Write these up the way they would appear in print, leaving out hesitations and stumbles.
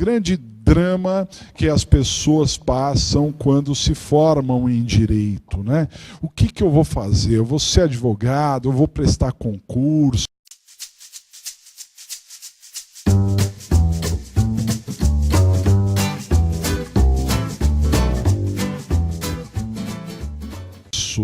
grande drama que as pessoas passam quando se formam em direito, né? O que eu vou fazer? Eu vou ser advogado? Eu vou prestar concurso?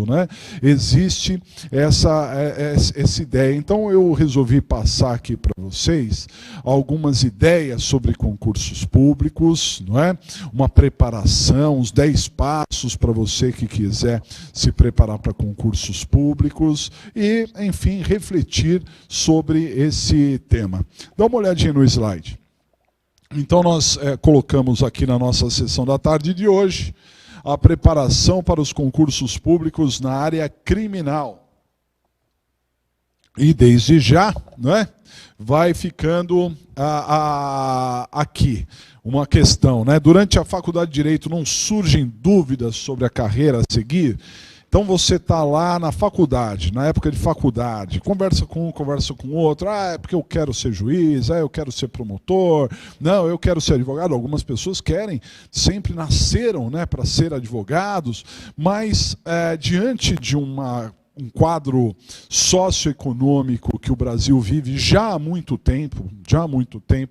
Né? Existe essa ideia. Então eu resolvi passar aqui para vocês algumas ideias sobre concursos públicos, não é? Uma preparação, os 10 passos para você que quiser se preparar para concursos públicos e, enfim, refletir sobre esse tema. Dá uma olhadinha no slide. Então nós colocamos aqui na nossa sessão da tarde de hoje a preparação para os concursos públicos na área criminal. E desde já, né, vai ficando aqui uma questão, né? Durante a faculdade de Direito não surgem dúvidas sobre a carreira a seguir? Então você está lá na faculdade, na época de faculdade, conversa com um, conversa com o outro, é porque eu quero ser juiz, eu quero ser promotor, não, eu quero ser advogado. Algumas pessoas querem, sempre nasceram, né, para ser advogados, mas diante de um quadro socioeconômico que o Brasil vive já há muito tempo,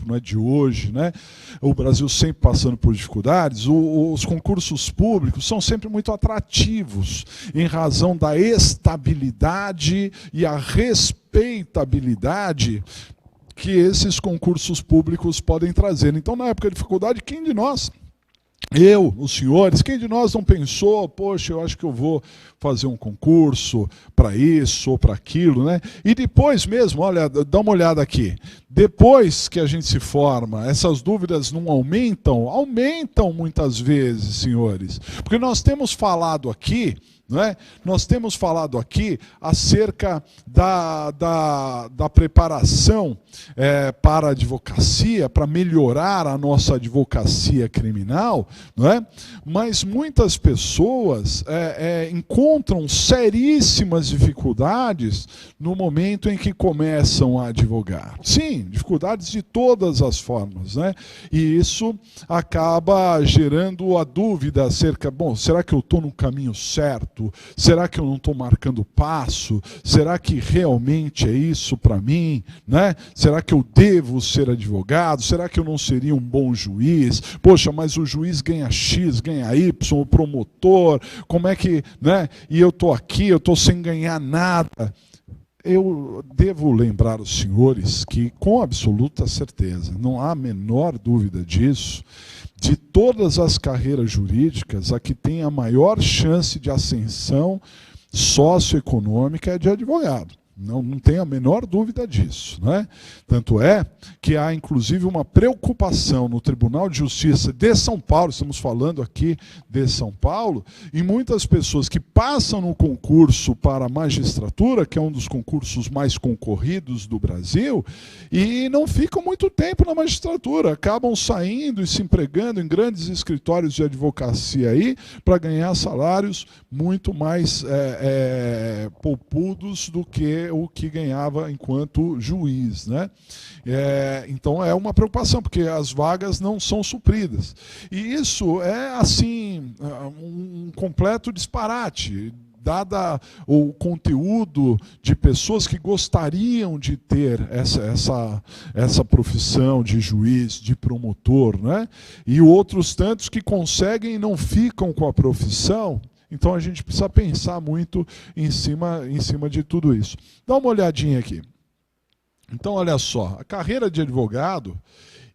não é de hoje, né? O Brasil sempre passando por dificuldades, os concursos públicos são sempre muito atrativos, em razão da estabilidade e a respeitabilidade que esses concursos públicos podem trazer. Então, na época de faculdade, quem de nós... os senhores, quem de nós não pensou, poxa, eu acho que eu vou fazer um concurso para isso ou para aquilo, né? E depois mesmo, olha, dá uma olhada aqui, depois que a gente se forma, essas dúvidas não aumentam? Aumentam muitas vezes, senhores, porque nós temos falado aqui, não é? Nós temos falado aqui acerca da preparação para a advocacia, para melhorar a nossa advocacia criminal, não é? Mas muitas pessoas encontram seríssimas dificuldades no momento em que começam a advogar. Sim, dificuldades de todas as formas, né? E isso acaba gerando a dúvida acerca, bom, será que eu estou no caminho certo? Será que eu não estou marcando passo? Será que realmente é isso para mim? Né? Será que eu devo ser advogado? Será que eu não seria um bom juiz? Poxa, mas o juiz ganha X, ganha Y, o promotor, como é que... né? E eu estou aqui, eu estou sem ganhar nada. Eu devo lembrar os senhores que, com absoluta certeza, não há a menor dúvida disso, de todas as carreiras jurídicas, a que tem a maior chance de ascensão socioeconômica é de advogado. Não tem a menor dúvida disso, né? Tanto é que há, inclusive, uma preocupação no Tribunal de Justiça de São Paulo, estamos falando aqui de São Paulo, e muitas pessoas que passam no concurso para a magistratura, que é um dos concursos mais concorridos do Brasil, e não ficam muito tempo na magistratura, acabam saindo e se empregando em grandes escritórios de advocacia aí, para ganhar salários muito mais poupudos do que o que ganhava enquanto juiz, né? Então é uma preocupação, porque as vagas não são supridas. E isso é, assim, um completo disparate, dada o conteúdo de pessoas que gostariam de ter essa profissão de juiz, de promotor, né? E outros tantos que conseguem e não ficam com a profissão. Então a gente precisa pensar muito em cima de tudo isso. Dá uma olhadinha aqui. Então, olha só, a carreira de advogado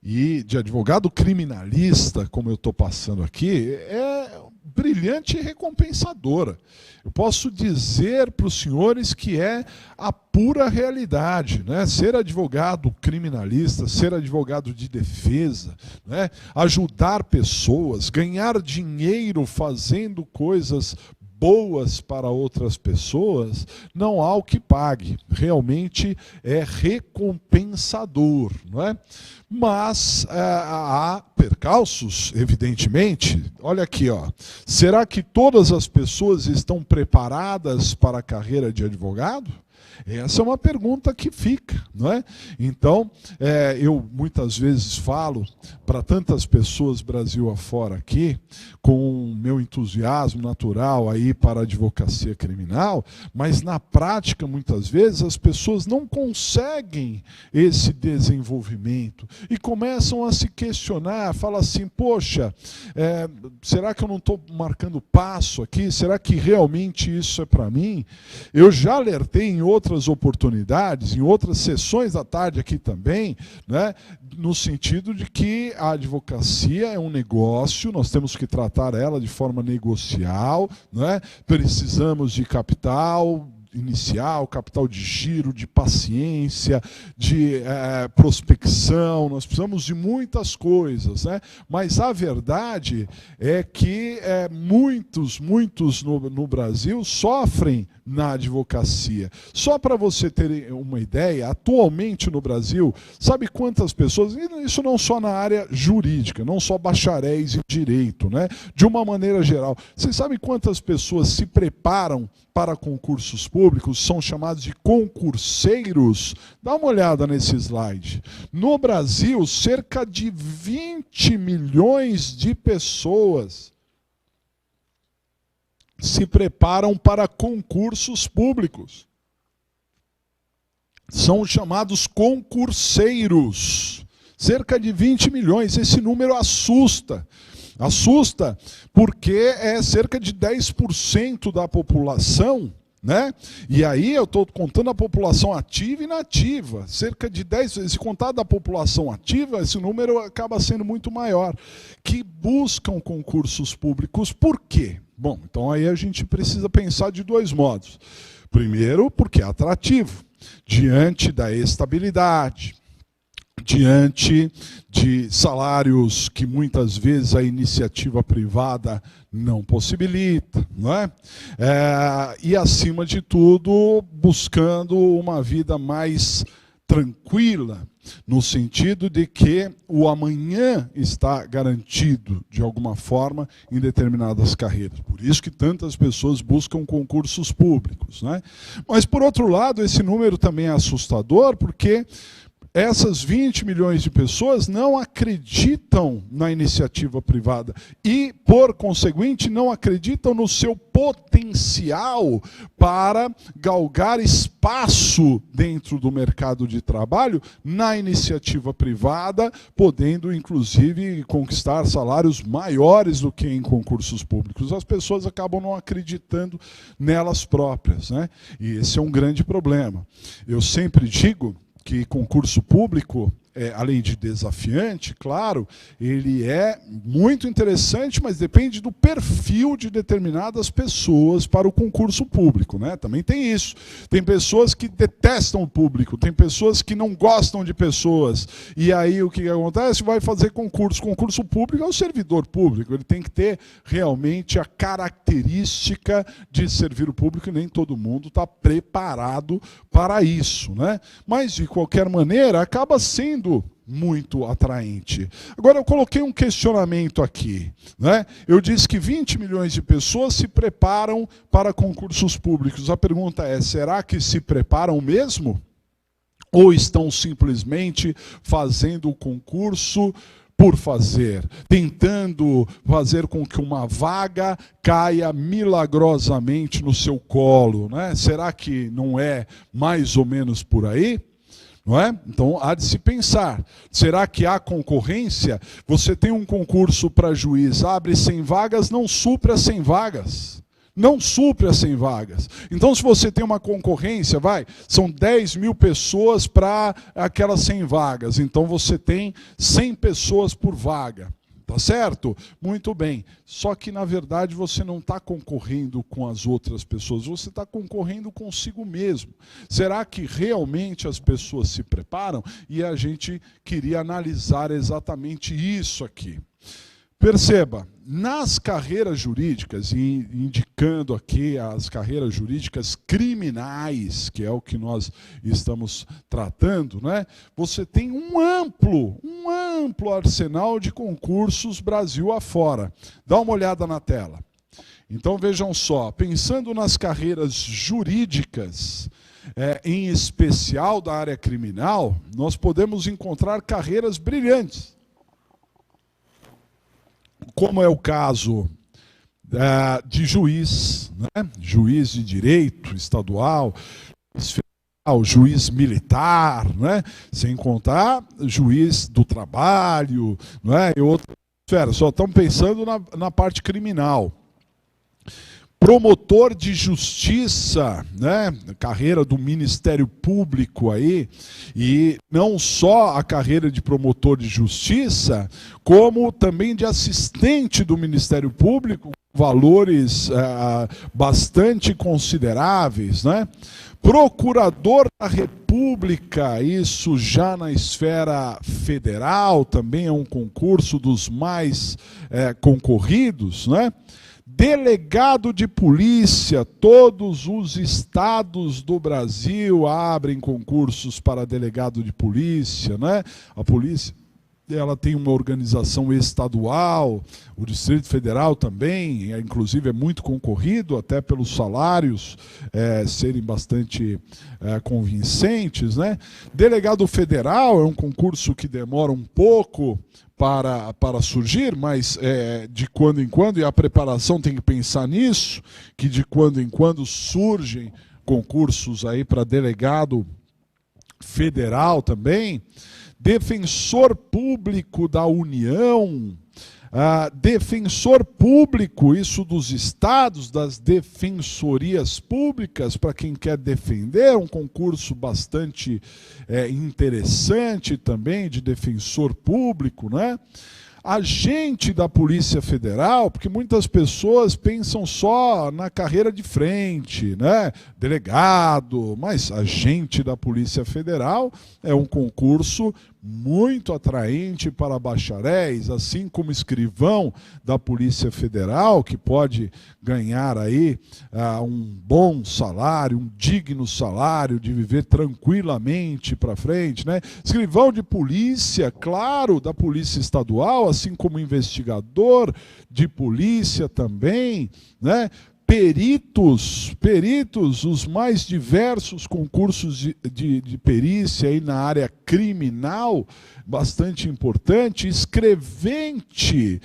e de advogado criminalista, como eu estou passando aqui, é brilhante e recompensadora. Eu posso dizer para os senhores que é a pura realidade, né? Ser advogado criminalista, ser advogado de defesa, né? Ajudar pessoas, ganhar dinheiro fazendo coisas boas para outras pessoas, não há o que pague. Realmente é recompensador, não é? Mas há percalços, evidentemente. Olha aqui, ó. Será que todas as pessoas estão preparadas para a carreira de advogado? Essa é uma pergunta que fica, não é? Então, eu muitas vezes falo para tantas pessoas Brasil afora aqui, com o meu entusiasmo natural aí para a advocacia criminal, mas na prática, muitas vezes, as pessoas não conseguem esse desenvolvimento e começam a se questionar, fala assim, poxa, será que eu não estou marcando passo aqui? Será que realmente isso é para mim? Eu já alertei em outras oportunidades, em outras sessões da tarde aqui também, né, no sentido de que a advocacia é um negócio, nós temos que tratar ela de forma negocial, né? Precisamos de capital inicial, capital de giro, de paciência, de prospecção, nós precisamos de muitas coisas, né? Mas a verdade é que muitos no Brasil sofrem na advocacia. Só para você ter uma ideia, atualmente no Brasil, sabe quantas pessoas, isso não só na área jurídica, não só bacharéis em direito, né? De uma maneira geral, vocês sabem quantas pessoas se preparam para concursos públicos, são chamados de concurseiros? Dá uma olhada nesse slide. No Brasil, cerca de 20 milhões de pessoas se preparam para concursos públicos. São chamados concurseiros. Cerca de 20 milhões. Esse número assusta. Assusta porque é cerca de 10% da população, né? E aí eu estou contando a população ativa e inativa. Cerca de 10%, se contar da população ativa, esse número acaba sendo muito maior, que buscam concursos públicos. Por quê? Bom, então aí a gente precisa pensar de dois modos. Primeiro, porque é atrativo, diante da estabilidade, diante de salários que muitas vezes a iniciativa privada não possibilita, não é? E, acima de tudo, buscando uma vida mais tranquila, no sentido de que o amanhã está garantido, de alguma forma, em determinadas carreiras. Por isso que tantas pessoas buscam concursos públicos, né? Mas, por outro lado, esse número também é assustador, porque essas 20 milhões de pessoas não acreditam na iniciativa privada e, por conseguinte, não acreditam no seu potencial para galgar espaço dentro do mercado de trabalho na iniciativa privada, podendo, inclusive, conquistar salários maiores do que em concursos públicos. As pessoas acabam não acreditando nelas próprias, né? E esse é um grande problema. Eu sempre digo que concurso público, além de desafiante, claro, ele é muito interessante, mas depende do perfil de determinadas pessoas para o concurso público, né? Também tem isso. Tem pessoas que detestam o público, tem pessoas que não gostam de pessoas. E aí o que acontece? Vai fazer concurso. Concurso público é o servidor público, ele tem que ter realmente a característica de servir o público, e nem todo mundo está preparado para isso, né? Mas, de qualquer maneira, acaba sendo muito atraente. Agora, eu coloquei um questionamento aqui, né? Eu disse que 20 milhões de pessoas se preparam para concursos públicos. A pergunta é, será que se preparam mesmo? Ou estão simplesmente fazendo o concurso por fazer, tentando fazer com que uma vaga caia milagrosamente no seu colo, né? Será que não é mais ou menos por aí? Não é? Então, há de se pensar. Será que há concorrência? Você tem um concurso para juiz, abre 100 vagas, não supre as 100 vagas. Não supre as 100 vagas. Então, se você tem uma concorrência, são 10 mil pessoas para aquelas 100 vagas. Então, você tem 100 pessoas por vaga. Tá certo? Muito bem. Só que, na verdade, você não está concorrendo com as outras pessoas, você está concorrendo consigo mesmo. Será que realmente as pessoas se preparam? E a gente queria analisar exatamente isso aqui. Perceba, nas carreiras jurídicas, e indicando aqui as carreiras jurídicas criminais, que é o que nós estamos tratando, né? Você tem um amplo arsenal de concursos Brasil afora. Dá uma olhada na tela. Então vejam só, pensando nas carreiras jurídicas, em especial da área criminal, nós podemos encontrar carreiras brilhantes, como é o caso de juiz, né? Juiz de direito estadual, juiz militar, né? Sem contar juiz do trabalho, né? E outras esferas. Só estamos pensando na parte criminal. Promotor de justiça, né? Carreira do Ministério Público aí, e não só a carreira de promotor de justiça, como também de assistente do Ministério Público, valores bastante consideráveis, né? Procurador da República, isso já na esfera federal, também é um concurso dos mais concorridos, né? Delegado de polícia, todos os estados do Brasil abrem concursos para delegado de polícia, né? A polícia, ela tem uma organização estadual, o Distrito Federal também, inclusive é muito concorrido, até pelos salários serem bastante convincentes, né? Delegado federal é um concurso que demora um pouco para surgir, mas de quando em quando, e a preparação tem que pensar nisso, que de quando em quando surgem concursos aí para delegado federal também. Defensor Público da União, defensor público, isso dos estados, das defensorias públicas, para quem quer defender, um concurso bastante interessante também, de defensor público, né? Agente da Polícia Federal, porque muitas pessoas pensam só na carreira de frente, né? Delegado, mas agente da Polícia Federal é um concurso muito atraente para bacharéis, assim como escrivão da Polícia Federal, que pode ganhar aí um bom salário, um digno salário, de viver tranquilamente para frente, né? Escrivão de polícia, claro, da Polícia Estadual, assim como investigador de polícia também, né? Peritos, os mais diversos concursos de perícia aí na área criminal, bastante importante. Escrevente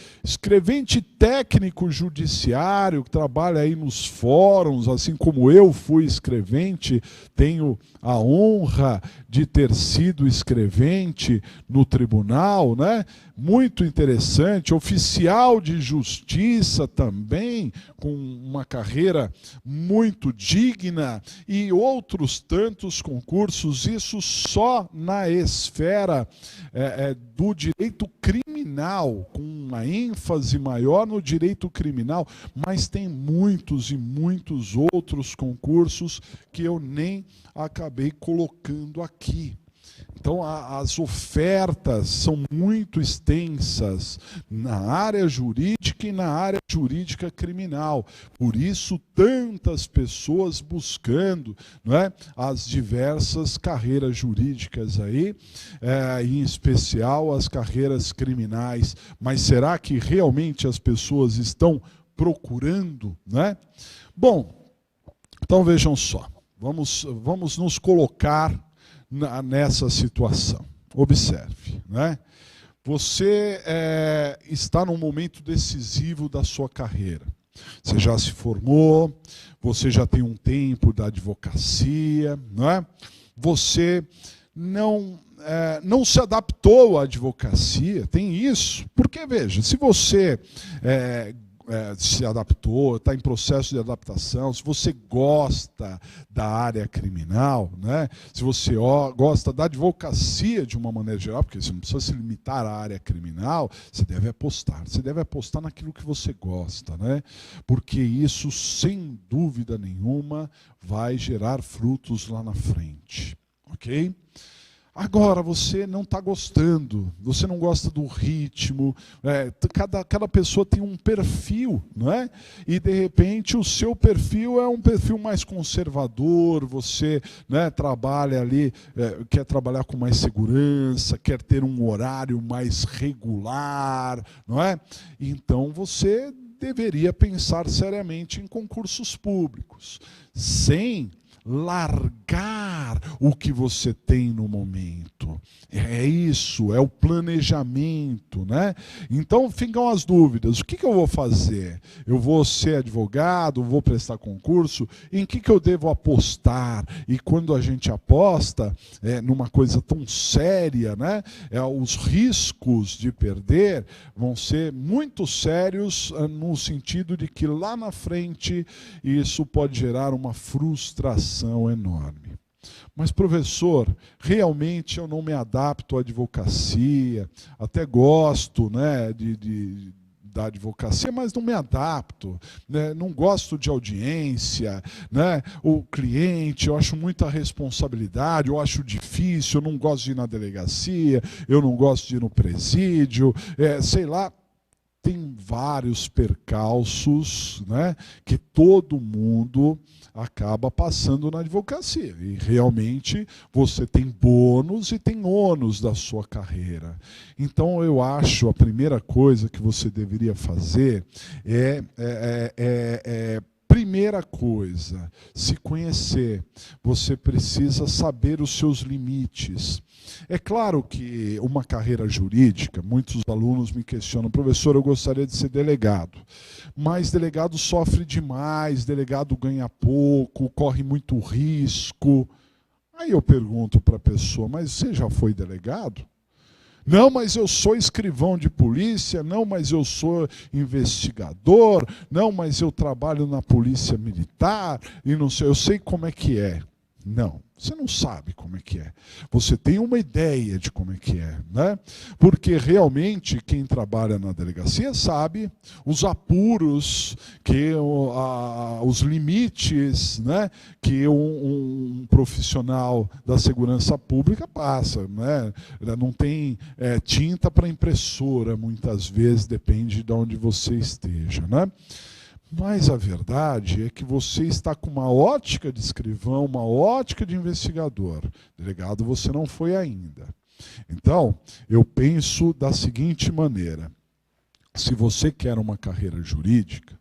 técnico judiciário, que trabalha aí nos fóruns, assim como eu fui escrevente, tenho a honra de ter sido escrevente no tribunal, né? Muito interessante. Oficial de justiça também, com uma carreira muito digna, e outros tantos concursos, isso só na esfera do direito criminal, com uma ênfase maior no direito criminal, mas tem muitos e muitos outros concursos que eu nem acabei colocando aqui. Então, as ofertas são muito extensas na área jurídica e na área jurídica criminal. Por isso, tantas pessoas buscando, não é, as diversas carreiras jurídicas aí, em especial as carreiras criminais. Mas será que realmente as pessoas estão procurando, né? Bom, então vejam só. Vamos nos colocar nessa situação. Observe, né? Você está num momento decisivo da sua carreira. Você já se formou, você já tem um tempo da advocacia, não é? Você não se adaptou à advocacia, tem isso. Porque, veja, se você se adaptou, está em processo de adaptação, se você gosta da área criminal, né? Se você gosta da advocacia de uma maneira geral, porque você não precisa se limitar à área criminal, você deve apostar naquilo que você gosta, né? Porque isso, sem dúvida nenhuma, vai gerar frutos lá na frente, ok? Agora, você não está gostando, você não gosta do ritmo, cada pessoa tem um perfil, não é? E, de repente, o seu perfil é um perfil mais conservador, você, né, trabalha ali, quer trabalhar com mais segurança, quer ter um horário mais regular, não é? Então, você deveria pensar seriamente em concursos públicos, sem largar o que você tem no momento. É isso, é o planejamento, né? Então ficam as dúvidas. O que eu vou fazer? Eu vou ser advogado, vou prestar concurso? Em que eu devo apostar? E quando a gente aposta numa coisa tão séria, né? Os riscos de perder vão ser muito sérios no sentido de que lá na frente isso pode gerar uma frustração enorme. Mas, professor, realmente eu não me adapto à advocacia, até gosto, né, da advocacia, mas não me adapto, né, não gosto de audiência, né, o cliente, eu acho muita responsabilidade, eu acho difícil, eu não gosto de ir na delegacia, eu não gosto de ir no presídio, sei lá. Tem vários percalços, né, que todo mundo acaba passando na advocacia. E realmente você tem bônus e tem ônus da sua carreira. Então eu acho a primeira coisa que você deveria fazer primeira coisa, se conhecer. Você precisa saber os seus limites. É claro que uma carreira jurídica, muitos alunos me questionam, professor, eu gostaria de ser delegado, mas delegado sofre demais, delegado ganha pouco, corre muito risco. Aí eu pergunto para a pessoa, mas você já foi delegado? Não, mas eu sou escrivão de polícia, não, mas eu sou investigador, não, mas eu trabalho na polícia militar, e não sei, eu sei como é que é. Não, você não sabe como é que é. Você tem uma ideia de como é que é, né? Porque realmente quem trabalha na delegacia sabe os apuros, os limites, né, que um profissional da segurança pública passa, né? Não tem tinta para impressora, muitas vezes, depende de onde você esteja, né? Mas a verdade é que você está com uma ótica de escrivão, uma ótica de investigador. Delegado você não foi ainda. Então, eu penso da seguinte maneira. Se você quer uma carreira jurídica,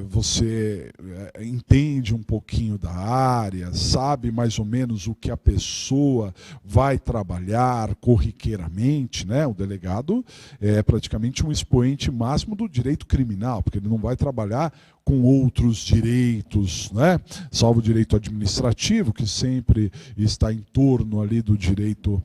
você entende um pouquinho da área, sabe mais ou menos o que a pessoa vai trabalhar corriqueiramente, né? O delegado é praticamente um expoente máximo do direito criminal, porque ele não vai trabalhar com outros direitos, né? Salvo o direito administrativo, que sempre está em torno ali do direito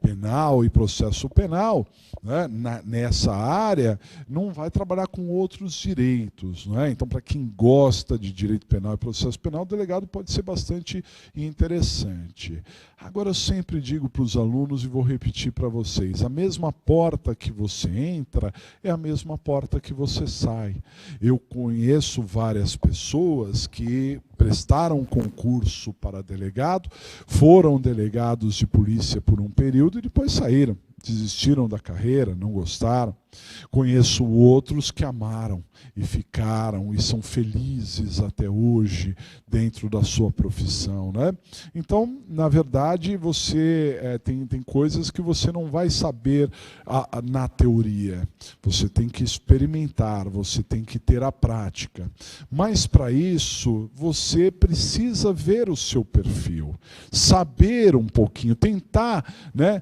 penal e processo penal, né? Nessa área, não vai trabalhar com outros direitos, né? Então, para quem gosta de direito penal e processo penal, o delegado pode ser bastante interessante. Agora, eu sempre digo para os alunos, e vou repetir para vocês, a mesma porta que você entra é a mesma porta que você sai. Eu conheço várias pessoas que prestaram concurso para delegado, foram delegados de polícia por um período e depois saíram, desistiram da carreira, não gostaram. Conheço outros que amaram e ficaram e são felizes até hoje dentro da sua profissão, né? Então, na verdade, você tem coisas que você não vai saber na teoria. Você tem que experimentar, você tem que ter a prática. Mas, para isso, você precisa ver o seu perfil, saber um pouquinho, tentar, né,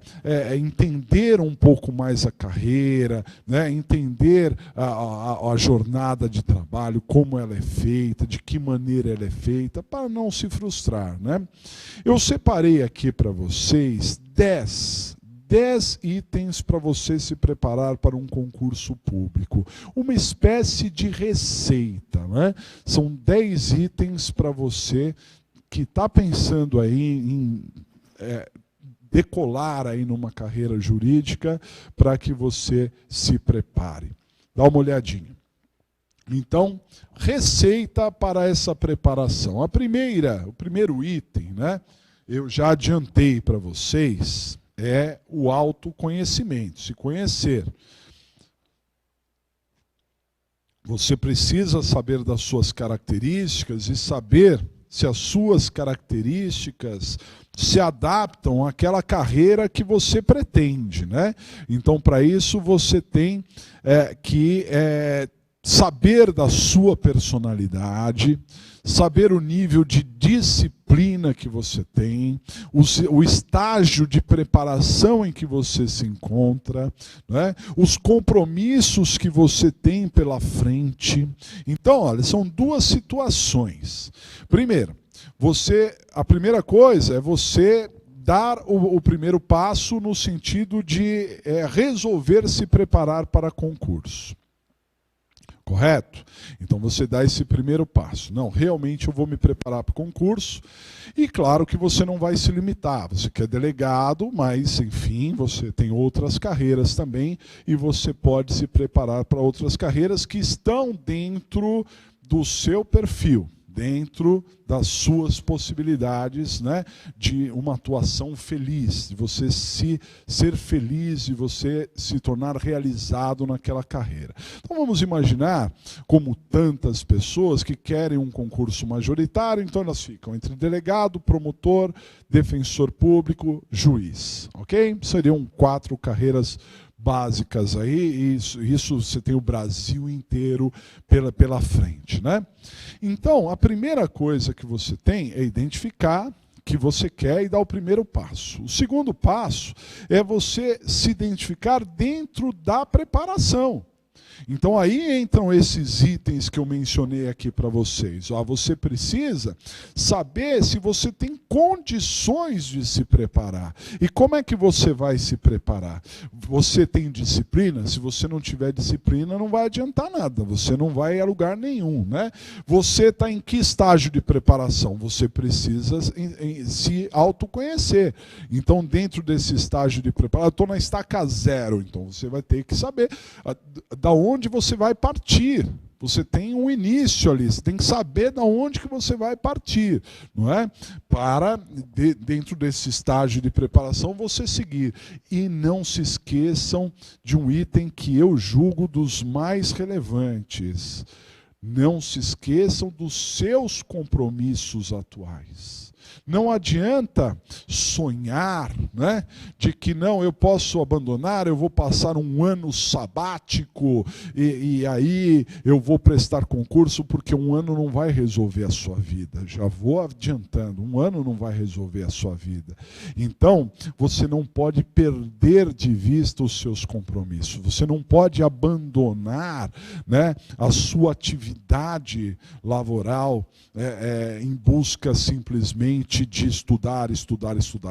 entender um pouco mais a carreira, né, entender a jornada de trabalho, como ela é feita, de que maneira ela é feita, para não se frustrar, né? Eu separei aqui para vocês 10 itens para você se preparar para um concurso público. Uma espécie de receita, né? São 10 itens para você que está pensando aí em decolar aí numa carreira jurídica, para que você se prepare. Dá uma olhadinha. Então, receita para essa preparação. O primeiro item, né, eu já adiantei para vocês, é o autoconhecimento, se conhecer. Você precisa saber das suas características e saber se as suas características se adaptam àquela carreira que você pretende, né? Então, para isso, você tem que saber da sua personalidade, saber o nível de disciplina que você tem, o estágio de preparação em que você se encontra, né? Os compromissos que você tem pela frente. Então, olha, são duas situações. Primeiro, a primeira coisa é você dar o primeiro passo no sentido de resolver se preparar para concurso. Correto? Então você dá esse primeiro passo. Não, realmente eu vou me preparar para o concurso. E claro que você não vai se limitar. Você quer delegado, mas enfim, você tem outras carreiras também. E você pode se preparar para outras carreiras que estão dentro do seu perfil, dentro das suas possibilidades, né, de uma atuação feliz, de você ser feliz, de você se tornar realizado naquela carreira. Então vamos imaginar como tantas pessoas que querem um concurso majoritário, então elas ficam entre delegado, promotor, defensor público, juiz, ok? Seriam 4 carreiras básicas aí, e isso você tem o Brasil inteiro pela frente, né? Então, a primeira coisa que você tem é identificar que você quer e dar o primeiro passo. O segundo passo é você se identificar dentro da preparação. Então aí entram esses itens que eu mencionei aqui para vocês. Você precisa saber se você tem condições de se preparar. E como é que você vai se preparar? Você tem disciplina? Se você não tiver disciplina, não vai adiantar nada. Você não vai a lugar nenhum, né? Você está em que estágio de preparação? Você precisa se autoconhecer. Então, dentro desse estágio de preparação, eu estou na estaca 0. Então, você vai ter que saber da onde você vai partir. Você tem um início ali, você tem que saber de onde que você vai partir, não é? Para, dentro desse estágio de preparação, você seguir. E não se esqueçam de um item que eu julgo dos mais relevantes. Não se esqueçam dos seus compromissos atuais. Não adianta sonhar, né, de que não, eu posso abandonar, eu vou passar um ano sabático e aí eu vou prestar concurso, porque um ano não vai resolver a sua vida. Já vou adiantando, um ano não vai resolver a sua vida. Então, você não pode perder de vista os seus compromissos. Você não pode abandonar, né, a sua atividade laboral em busca simplesmente de estudar.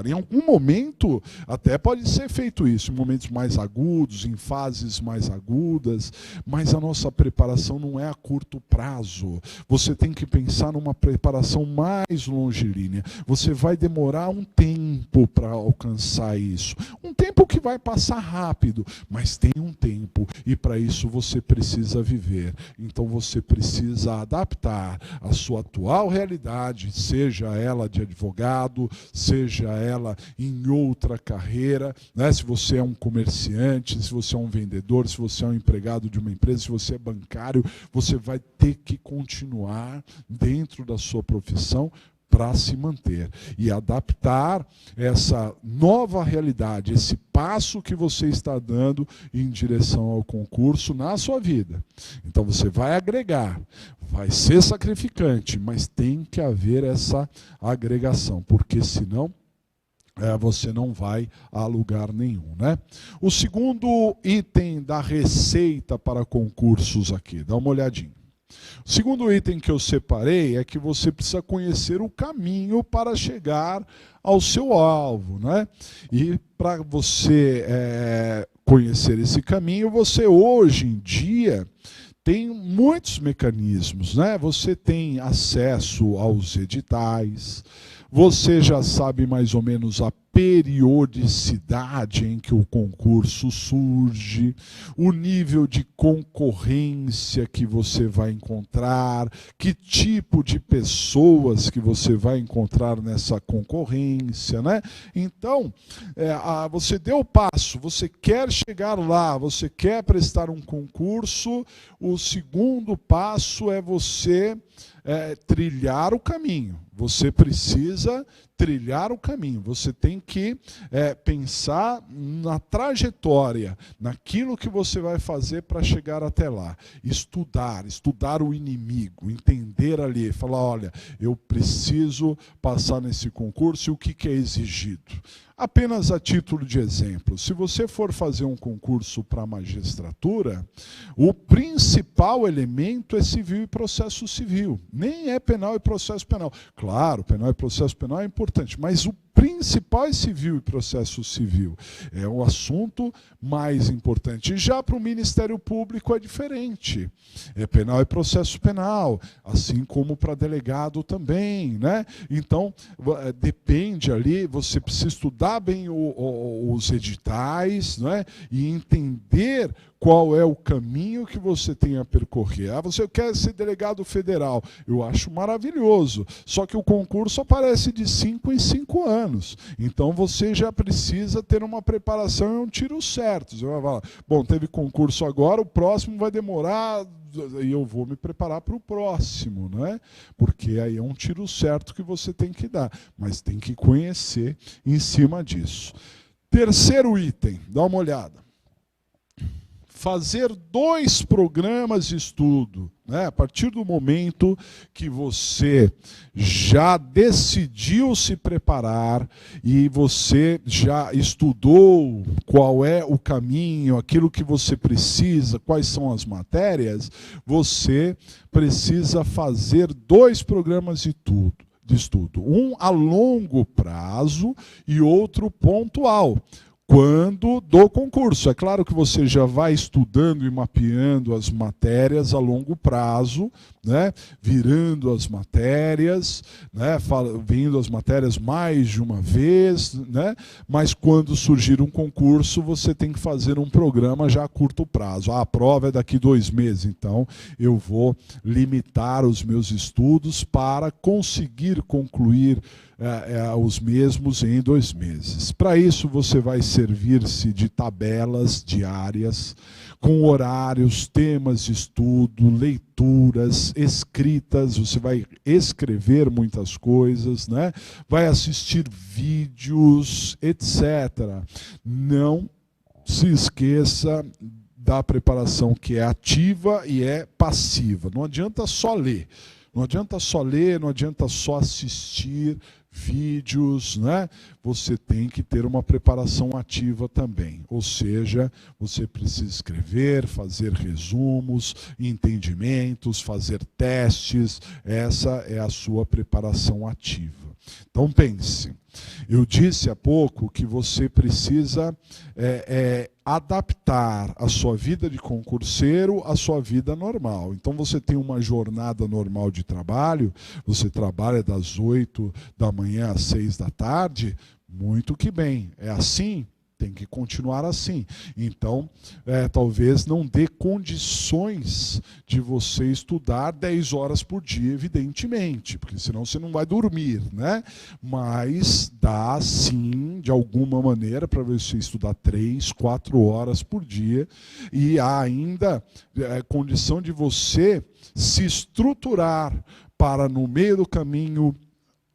Em algum momento até pode ser feito isso, em momentos mais agudos, em fases mais agudas, mas a nossa preparação não é a curto prazo. Você tem que pensar numa preparação mais longilínea. Você vai demorar um tempo para alcançar isso. Um tempo que vai passar rápido, mas tem um tempo, e para isso você precisa viver. Então você precisa adaptar a sua atual realidade, seja ela de advogado, seja ela em outra carreira, né? Se você é um comerciante, se você é um vendedor, se você é um empregado de uma empresa, se você é bancário, você vai ter que continuar dentro da sua profissão para se manter e adaptar essa nova realidade, esse passo que você está dando em direção ao concurso na sua vida. Então você vai agregar, vai ser sacrificante, mas tem que haver essa agregação, porque senão você não vai a lugar nenhum, né? O segundo item da receita para concursos aqui, dá uma olhadinha. O segundo item que eu separei é que você precisa conhecer o caminho para chegar ao seu alvo, né? E para você conhecer esse caminho, você hoje em dia tem muitos mecanismos, né? Você tem acesso aos editais, você já sabe mais ou menos a periodicidade em que o concurso surge, o nível de concorrência que você vai encontrar, que tipo de pessoas que você vai encontrar nessa concorrência, né? Então, você deu o passo, você quer chegar lá, você quer prestar um concurso, o segundo passo é você trilhar o caminho. Você precisa trilhar o caminho, você tem que pensar na trajetória, naquilo que você vai fazer para chegar até lá. Estudar o inimigo, entender ali, falar, olha, eu preciso passar nesse concurso e o que é exigido. Apenas a título de exemplo, se você for fazer um concurso para a magistratura, o principal elemento é civil e processo civil. Nem é penal e processo penal. Claro, penal e processo penal é importante, mas o principal é civil e processo civil. É o assunto mais importante. Já para o Ministério Público é diferente. É penal e processo penal, assim como para delegado também, né? Então, depende ali, você precisa estudar bem os editais, né? E entender qual é o caminho que você tem a percorrer. Ah, você quer ser delegado federal. Eu acho maravilhoso. Só que o concurso aparece de 5 em 5 anos. Então você já precisa ter uma preparação e um tiro certo. Você vai falar, bom, teve concurso agora, o próximo vai demorar e eu vou me preparar para o próximo, né? Porque aí é um tiro certo que você tem que dar. Mas tem que conhecer em cima disso. Terceiro item, dá uma olhada. Fazer 2 programas de estudo, né? A partir do momento que você já decidiu se preparar e você já estudou qual é o caminho, aquilo que você precisa, quais são as matérias, você precisa fazer 2 programas de estudo. Um a longo prazo e outro pontual. Quando do concurso. É claro que você já vai estudando e mapeando as matérias a longo prazo, né? Virando as matérias, né? Vindo as matérias mais de uma vez, né? Mas quando surgir um concurso, você tem que fazer um programa já a curto prazo. A prova é daqui 2 meses, então eu vou limitar os meus estudos para conseguir concluir os mesmos em 2 meses. Para isso, você vai servir-se de tabelas diárias, com horários, temas de estudo, leituras, escritas, você vai escrever muitas coisas, né? Vai assistir vídeos, etc. Não se esqueça da preparação que é ativa e é passiva. Não adianta só ler. Não adianta só ler, não adianta só assistir vídeos, né? Você tem que ter uma preparação ativa também. Ou seja, você precisa escrever, fazer resumos, entendimentos, fazer testes. Essa é a sua preparação ativa. Então pense, eu disse há pouco que você precisa adaptar a sua vida de concurseiro à sua vida normal. Então você tem uma jornada normal de trabalho, você trabalha das 8 da manhã às 6 da tarde, muito que bem. É assim? Tem que continuar assim. Então, talvez não dê condições de você estudar 10 horas por dia, evidentemente, porque senão você não vai dormir, né? Mas dá sim, de alguma maneira, para você estudar 3, 4 horas por dia, e há ainda condição de você se estruturar para, no meio do caminho,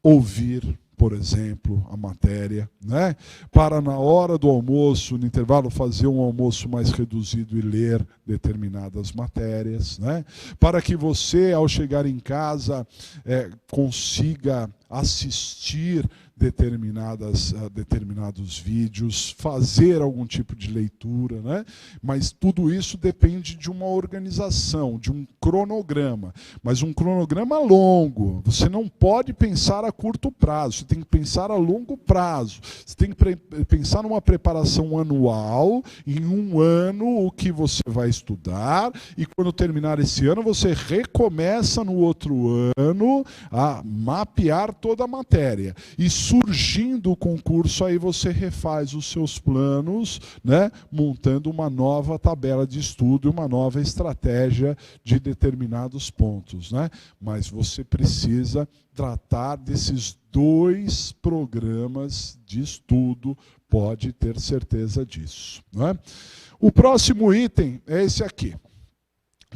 ouvir, por exemplo, a matéria, né? Para na hora do almoço, no intervalo, fazer um almoço mais reduzido e ler determinadas matérias, né? Para que você, ao chegar em casa, consiga assistir determinados vídeos, fazer algum tipo de leitura, né? Mas tudo isso depende de uma organização, de um cronograma. Mas um cronograma longo. Você não pode pensar a curto prazo, você tem que pensar a longo prazo. Você tem que pensar numa preparação anual, em um ano o que você vai estudar, e quando terminar esse ano, você recomeça no outro ano a mapear toda a matéria. E surgindo o concurso, aí você refaz os seus planos, né, montando uma nova tabela de estudo, uma nova estratégia de determinados pontos, né? Mas você precisa tratar desses 2 programas de estudo, pode ter certeza disso, né? O próximo item é esse aqui.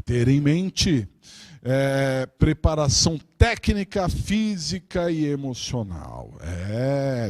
Ter em mente preparação técnica, física e emocional.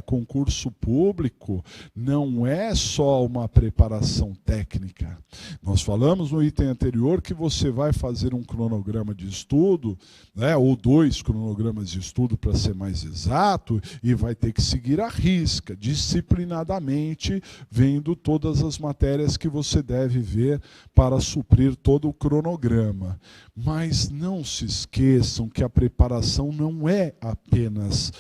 Concurso público não é só uma preparação técnica. Nós falamos no item anterior que você vai fazer um cronograma de estudo, né, ou 2 cronogramas de estudo para ser mais exato, e vai ter que seguir à risca, disciplinadamente, vendo todas as matérias que você deve ver para suprir todo o cronograma. Mas não se esqueçam que a preparação não é apenas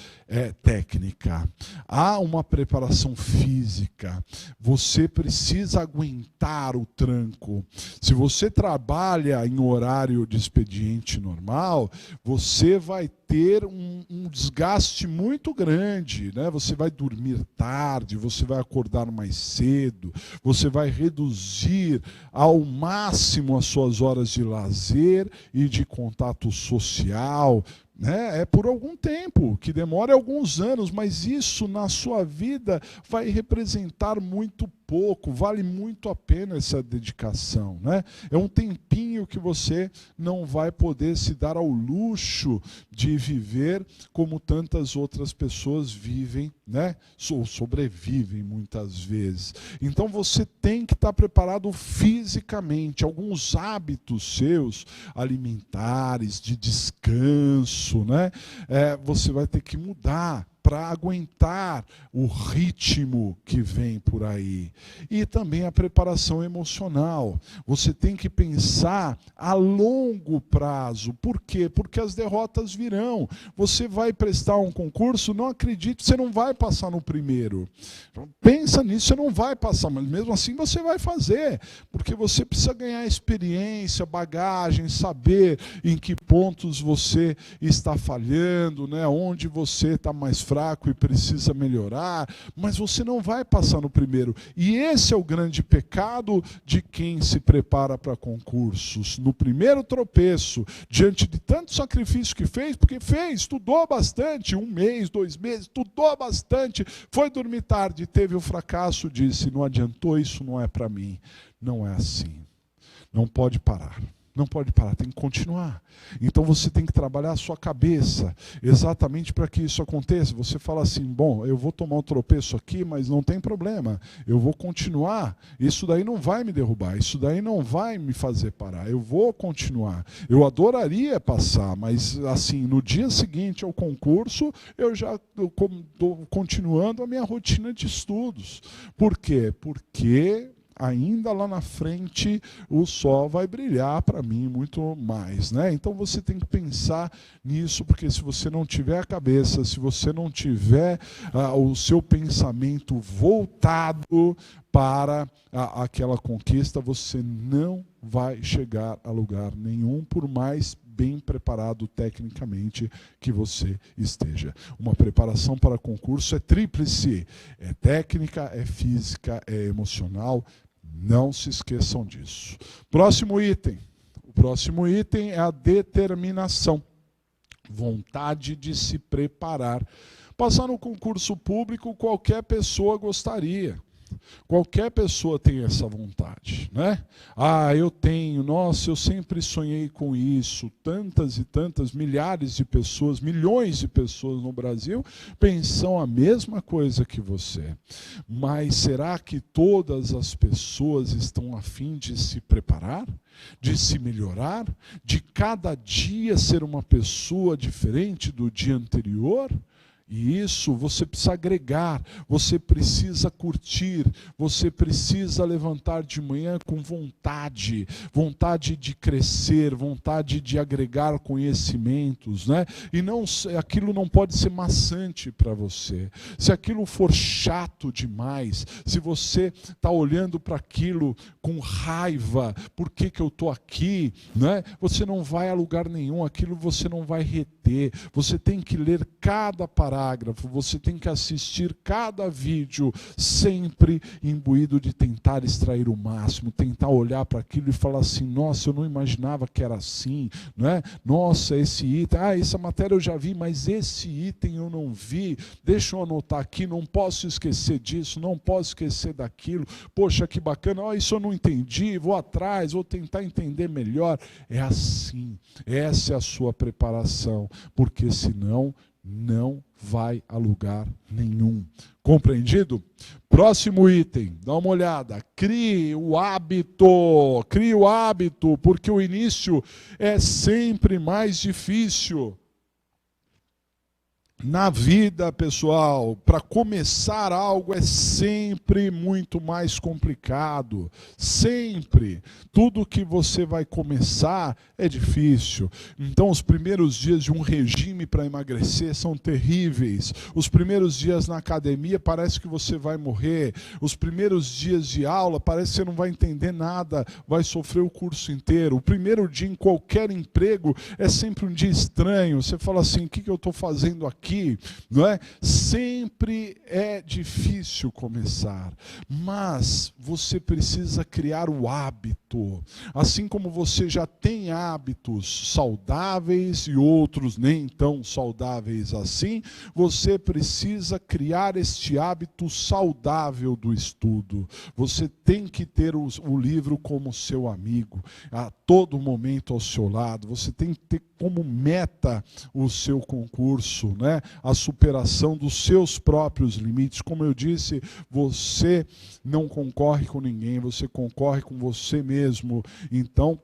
técnica. Há uma preparação física. Você precisa aguentar o tranco. Se você trabalha em horário de expediente normal, você vai ter um desgaste muito grande, né? Você vai dormir tarde, você vai acordar mais cedo, você vai reduzir ao máximo as suas horas de lazer e de contato social, né? É por algum tempo, que demora alguns anos, mas isso na sua vida vai representar muito pouco, vale muito a pena essa dedicação, né? É um tempinho que você não vai poder se dar ao luxo de viver como tantas outras pessoas vivem, né? Ou sobrevivem muitas vezes. Então você tem que estar preparado fisicamente. Alguns hábitos seus, alimentares, de descanso, né? Você vai ter que mudar para aguentar o ritmo que vem por aí. E também a preparação emocional. Você tem que pensar a longo prazo. Por quê? Porque as derrotas virão. Você vai prestar um concurso, não acredite, você não vai passar no primeiro. Pensa nisso, você não vai passar, mas mesmo assim você vai fazer. Porque você precisa ganhar experiência, bagagem, saber em que pontos você está falhando, né? Onde você está mais fraco e precisa melhorar, mas você não vai passar no primeiro. E esse é o grande pecado de quem se prepara para concursos. No primeiro tropeço, diante de tanto sacrifício que fez, porque fez, estudou bastante, 1 mês, 2 meses, estudou bastante, foi dormir tarde, teve o fracasso, disse, não adiantou, isso não é para mim. Não é assim. Não pode parar. Não pode parar, tem que continuar. Então você tem que trabalhar a sua cabeça exatamente para que isso aconteça. Você fala assim, bom, eu vou tomar um tropeço aqui, mas não tem problema. Eu vou continuar. Isso daí não vai me derrubar. Isso daí não vai me fazer parar. Eu vou continuar. Eu adoraria passar, mas assim, no dia seguinte ao concurso, eu já estou continuando a minha rotina de estudos. Por quê? Porque ainda lá na frente o sol vai brilhar para mim muito mais, né? Então você tem que pensar nisso, porque se você não tiver a cabeça, se você não tiver o seu pensamento voltado para aquela conquista, você não vai chegar a lugar nenhum, por mais bem preparado tecnicamente que você esteja. Uma preparação para concurso é tríplice: é técnica, é física, é emocional. Não se esqueçam disso. Próximo item. O próximo item é a determinação. Vontade de se preparar. Passar no concurso público, qualquer pessoa gostaria. Qualquer pessoa tem essa vontade, né? Eu tenho, nossa, eu sempre sonhei com isso. Tantas e tantas, milhares de pessoas, milhões de pessoas no Brasil pensam a mesma coisa que você. Mas será que todas as pessoas estão a fim de se preparar? De se melhorar? De cada dia ser uma pessoa diferente do dia anterior? E isso você precisa agregar, você precisa curtir, você precisa levantar de manhã com vontade, vontade de crescer, vontade de agregar conhecimentos, né? E não, aquilo não pode ser maçante para você. Se aquilo for chato demais, se você está olhando para aquilo com raiva, por que eu estou aqui, né? Você não vai a lugar nenhum, aquilo você não vai reter. Você tem que ler cada parágrafo, parágrafo, você tem que assistir cada vídeo sempre imbuído de tentar extrair o máximo, tentar olhar para aquilo e falar assim, nossa, eu não imaginava que era assim, não é? Nossa, esse item, essa matéria eu já vi, mas esse item eu não vi, deixa eu anotar aqui, não posso esquecer disso, não posso esquecer daquilo, poxa, que bacana, isso eu não entendi, vou atrás, vou tentar entender melhor. É assim, essa é a sua preparação, porque senão não vai a lugar nenhum. Compreendido? Próximo item, dá uma olhada. Crie o hábito, porque o início é sempre mais difícil. Na vida, pessoal, para começar algo é sempre muito mais complicado. Sempre. Tudo que você vai começar é difícil. Então, os primeiros dias de um regime para emagrecer são terríveis. Os primeiros dias na academia parece que você vai morrer. Os primeiros dias de aula parece que você não vai entender nada, vai sofrer o curso inteiro. O primeiro dia em qualquer emprego é sempre um dia estranho. Você fala assim, o que eu estou fazendo aqui? Não é? Sempre é difícil começar, mas você precisa criar o hábito. Assim como você já tem hábitos saudáveis e outros nem tão saudáveis assim, você precisa criar este hábito saudável do estudo. Você tem que ter o livro como seu amigo, a todo momento ao seu lado. Você tem que ter como meta o seu concurso, né? A superação dos seus próprios limites. Como eu disse, você não concorre com ninguém, você concorre com você mesmo. Então,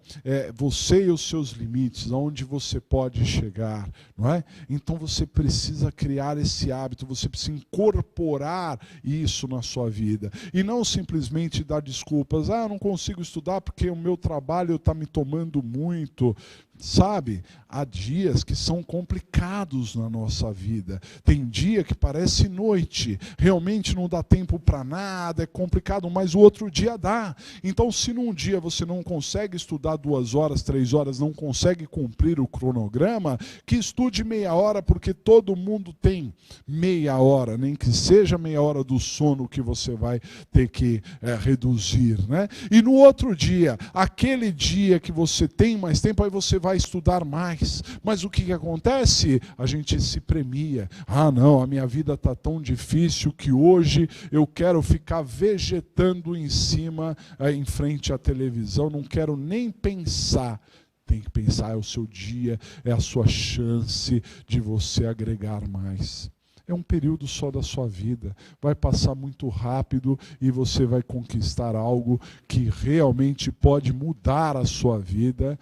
você e os seus limites, aonde você pode chegar, não é? Então você precisa criar esse hábito, você precisa incorporar isso na sua vida. E não simplesmente dar desculpas, eu não consigo estudar porque o meu trabalho está me tomando muito. Sabe, há dias que são complicados na nossa vida. Tem dia que parece noite, realmente não dá tempo para nada, é complicado, mas o outro dia dá. Então, se num dia você não consegue estudar 2 horas, 3 horas, não consegue cumprir o cronograma, que estude meia hora, porque todo mundo tem meia hora, nem que seja meia hora do sono que você vai ter que reduzir, né? E no outro dia, aquele dia que você tem mais tempo, aí você vai estudar mais. Mas o que acontece? A gente se premia. Não, a minha vida está tão difícil que hoje eu quero ficar vegetando em cima, em frente à televisão, não quero nem pensar. Tem que pensar, é o seu dia, é a sua chance de você agregar mais. É um período só da sua vida, vai passar muito rápido e você vai conquistar algo que realmente pode mudar a sua vida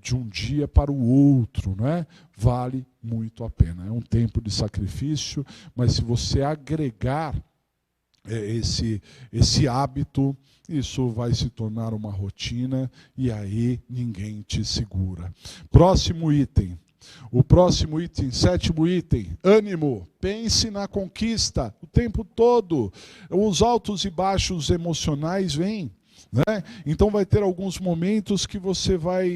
de um dia para o outro, não é? Vale muito a pena. É um tempo de sacrifício, mas se você agregar esse hábito, isso vai se tornar uma rotina e aí ninguém te segura. Próximo item. O próximo item, 7º item, ânimo. Pense na conquista o tempo todo. Os altos e baixos emocionais vêm, né? Então vai ter alguns momentos que você vai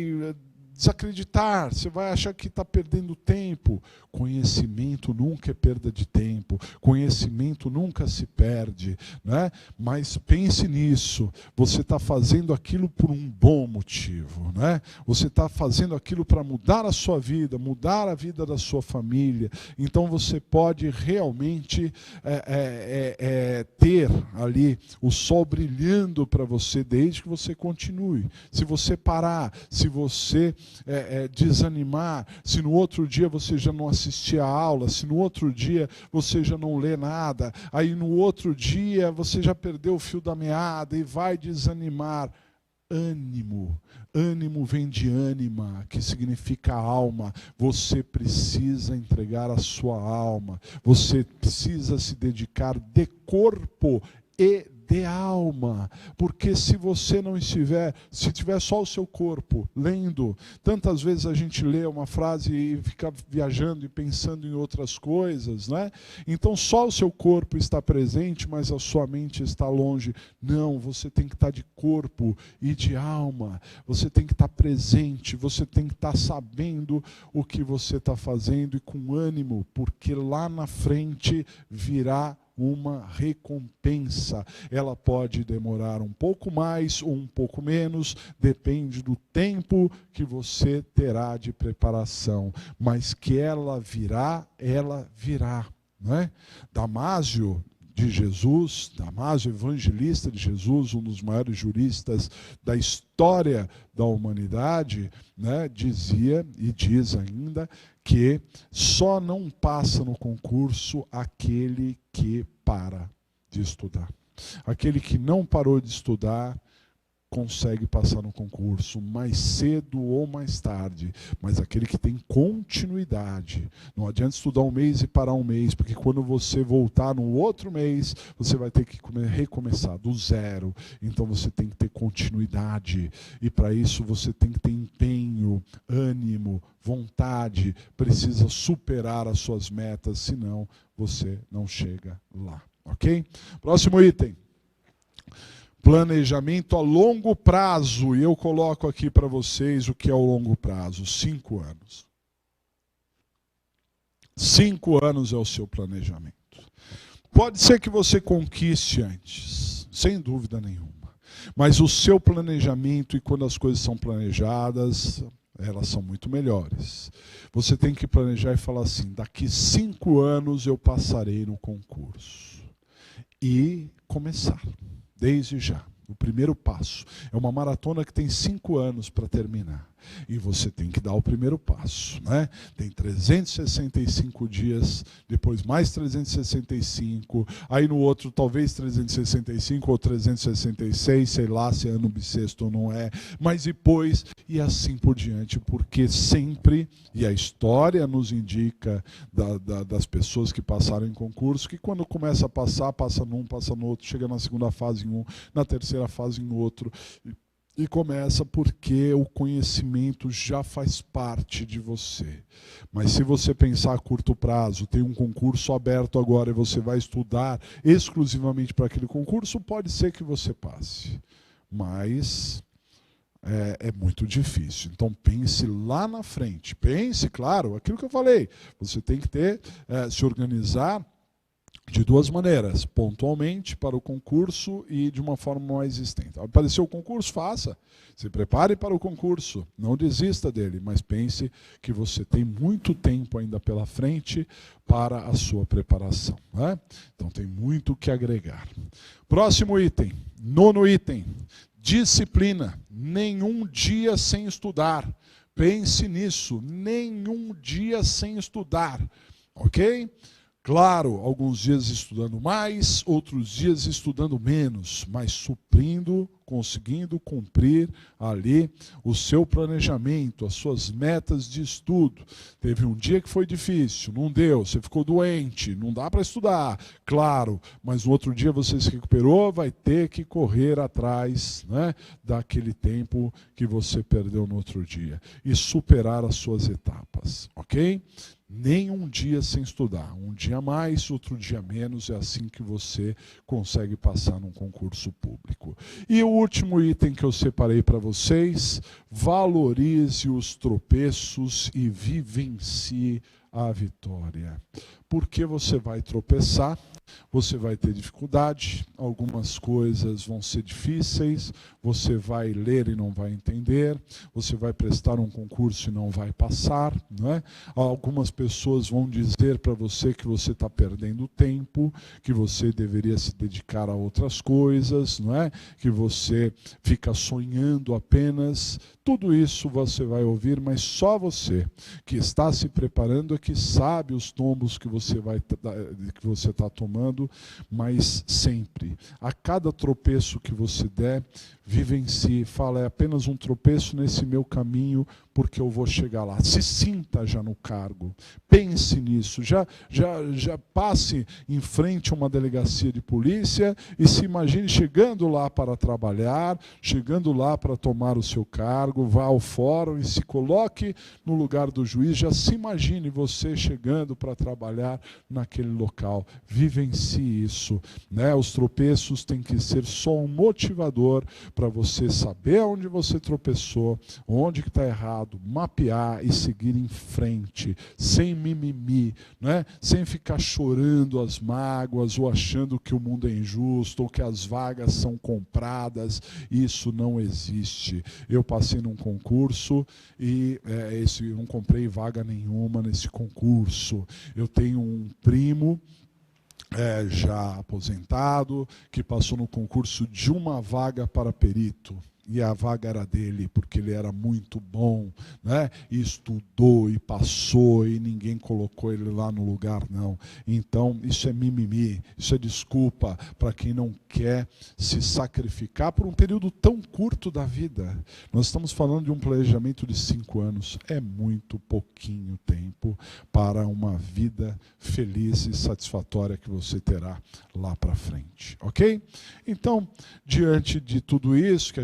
desacreditar, você vai achar que está perdendo tempo. Conhecimento nunca é perda de tempo, conhecimento nunca se perde, né? Mas pense nisso, você está fazendo aquilo por um bom motivo, né? Você está fazendo aquilo para mudar a sua vida, mudar a vida da sua família, então você pode realmente ter ali o sol brilhando para você, desde que você continue. Se você parar, se você desanimar, se no outro dia você já não assistir a aula, se no outro dia você já não lê nada, aí no outro dia você já perdeu o fio da meada e vai desanimar. Ânimo. Ânimo vem de ânima, que significa alma. Você precisa entregar a sua alma. Você precisa se dedicar de corpo e de alma, porque se você não estiver, se tiver só o seu corpo lendo, tantas vezes a gente lê uma frase e fica viajando e pensando em outras coisas, né? Então só o seu corpo está presente, mas a sua mente está longe. Não, você tem que estar de corpo e de alma, você tem que estar presente, você tem que estar sabendo o que você está fazendo e com ânimo, porque lá na frente virá uma recompensa. Ela pode demorar um pouco mais ou um pouco menos, depende do tempo que você terá de preparação, mas que ela virá, não é? Damásio de Jesus, Damásio, evangelista de Jesus, um dos maiores juristas da história da humanidade, né, dizia e diz ainda que só não passa no concurso aquele que para de estudar. Aquele que não parou de estudar consegue passar no concurso mais cedo ou mais tarde, mas aquele que tem continuidade. Não adianta estudar um mês e parar um mês, porque quando você voltar no outro mês, você vai ter que recomeçar do zero. Então você tem que ter continuidade, e para isso você tem que ter empenho, ânimo, vontade, precisa superar as suas metas, senão você não chega lá, ok? Próximo item. Planejamento a longo prazo, e eu coloco aqui para vocês o que é o longo prazo, 5 anos. 5 anos é o seu planejamento. Pode ser que você conquiste antes, sem dúvida nenhuma, mas o seu planejamento, e quando as coisas são planejadas, elas são muito melhores. Você tem que planejar e falar assim, daqui 5 anos eu passarei no concurso. E começar. Desde já. O primeiro passo. É uma maratona que tem 5 anos para terminar. E você tem que dar o primeiro passo, né? Tem 365 dias, depois mais 365, aí no outro talvez 365 ou 366, sei lá se é ano bissexto ou não é, mas depois e assim por diante, porque sempre, e a história nos indica das pessoas que passaram em concurso, que quando começa a passar, passa num, passa no outro, chega na segunda fase em um, na terceira fase em outro, e começa porque o conhecimento já faz parte de você. Mas se você pensar a curto prazo, tem um concurso aberto agora e você vai estudar exclusivamente para aquele concurso, pode ser que você passe. Mas é muito difícil. Então pense lá na frente. Pense, claro, aquilo que eu falei. Você tem que se organizar de 2 maneiras, pontualmente para o concurso e de uma forma mais extensa. Apareceu o concurso, faça. Se prepare para o concurso, não desista dele, mas pense que você tem muito tempo ainda pela frente para a sua preparação, né? Então tem muito que agregar. Próximo item, 9º item, disciplina. Nenhum dia sem estudar. Pense nisso, nenhum dia sem estudar, ok? Claro, alguns dias estudando mais, outros dias estudando menos, mas suprindo, conseguindo cumprir ali o seu planejamento, as suas metas de estudo. Teve um dia que foi difícil, não deu, você ficou doente, não dá para estudar, claro, mas no outro dia você se recuperou, vai ter que correr atrás, né, daquele tempo que você perdeu no outro dia e superar as suas etapas, ok? Nem um dia sem estudar, um dia mais, outro dia menos, é assim que você consegue passar num concurso público. E o último item que eu separei para vocês, valorize os tropeços e vivencie a vitória. Porque você vai tropeçar, você vai ter dificuldade, algumas coisas vão ser difíceis, você vai ler e não vai entender, você vai prestar um concurso e não vai passar, não é? Algumas pessoas vão dizer para você que você está perdendo tempo, que você deveria se dedicar a outras coisas, não é? Que você fica sonhando apenas. Tudo isso você vai ouvir, mas só você que está se preparando que sabe os tombos que você está tomando, mas sempre, a cada tropeço que você der, vivencie, fala, é apenas um tropeço nesse meu caminho, porque eu vou chegar lá. Se sinta já no cargo, pense nisso, já passe em frente a uma delegacia de polícia e se imagine chegando lá para trabalhar, chegando lá para tomar o seu cargo, vá ao fórum e se coloque no lugar do juiz, já se imagine você chegando para trabalhar naquele local, vivencie isso, né? Os tropeços têm que ser só um motivador para você saber onde você tropeçou, onde que está errado, mapear e seguir em frente, sem mimimi, né? Sem ficar chorando as mágoas ou achando que o mundo é injusto ou que as vagas são compradas. Isso não existe. Eu passei num concurso e não comprei vaga nenhuma nesse concurso. Eu tenho um primo já aposentado, que passou no concurso de uma vaga para perito. E a vaga era dele, porque ele era muito bom, né? E estudou e passou, e ninguém colocou ele lá no lugar, não. Então, isso é mimimi, isso é desculpa para quem não quer se sacrificar por um período tão curto da vida. Nós estamos falando de um planejamento de 5 anos, é muito pouquinho tempo para uma vida feliz e satisfatória que você terá lá para frente, ok? Então, diante de tudo isso que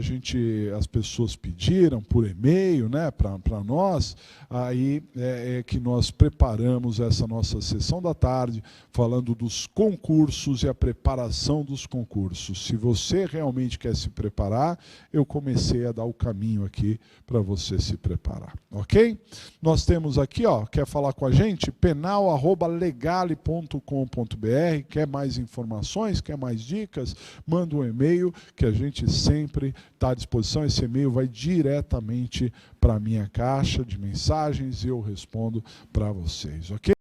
as pessoas pediram por e-mail, né, para nós, aí é que nós preparamos essa nossa sessão da tarde, falando dos concursos e a preparação dos concursos. Se você realmente quer se preparar, eu comecei a dar o caminho aqui para você se preparar, ok? Nós temos aqui, quer falar com a gente? penal@legale.com.br, quer mais informações, quer mais dicas? Manda um e-mail que a gente sempre está à disposição. Esse e-mail vai diretamente para a minha caixa de mensagens e eu respondo para vocês, ok?